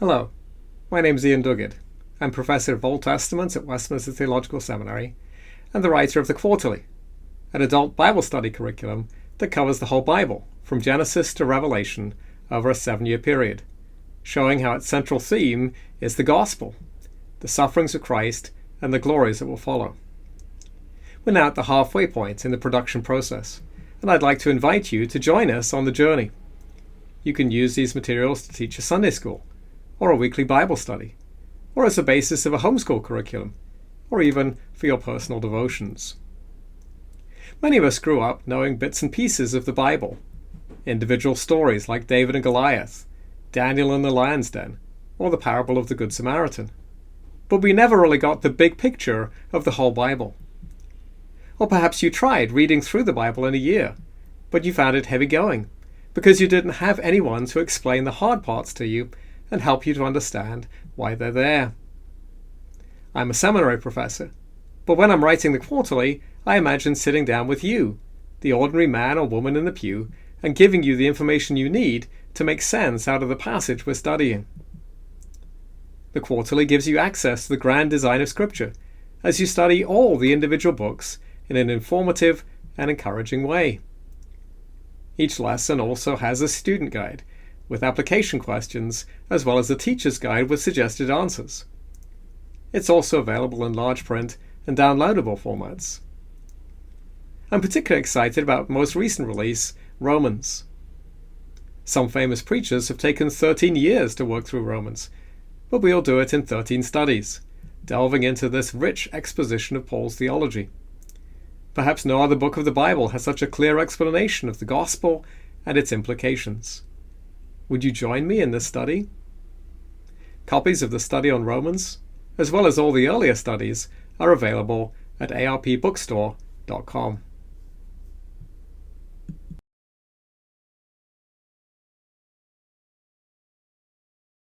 Hello, my name is Iain Duguid. I'm Professor of Old Testament at Westminster Theological Seminary and the writer of the Quarterly, an adult Bible study curriculum that covers the whole Bible, from Genesis to Revelation, over a 7-year period, showing how its central theme is the gospel, the sufferings of Christ, and the glories that will follow. We're now at the halfway point in the production process, and I'd like to invite you to join us on the journey. You can use these materials to teach a Sunday school, or a weekly Bible study, or as a basis of a homeschool curriculum, or even for your personal devotions. Many of us grew up knowing bits and pieces of the Bible, individual stories like David and Goliath, Daniel in the lion's den, or the parable of the Good Samaritan. But we never really got the big picture of the whole Bible. Or perhaps you tried reading through the Bible in a year, but you found it heavy going, because you didn't have anyone to explain the hard parts to you and help you to understand why they're there. I'm a seminary professor, but when I'm writing the Quarterly, I imagine sitting down with you, the ordinary man or woman in the pew, and giving you the information you need to make sense out of the passage we're studying. The Quarterly gives you access to the grand design of Scripture as you study all the individual books in an informative and encouraging way. Each lesson also has a student guide with application questions, as well as a teacher's guide with suggested answers. It's also available in large print and downloadable formats. I'm particularly excited about the most recent release, Romans. Some famous preachers have taken 13 years to work through Romans, but we'll do it in 13 studies, delving into this rich exposition of Paul's theology. Perhaps no other book of the Bible has such a clear explanation of the gospel and its implications. Would you join me in this study? Copies of the study on Romans, as well as all the earlier studies, are available at arpbookstore.com.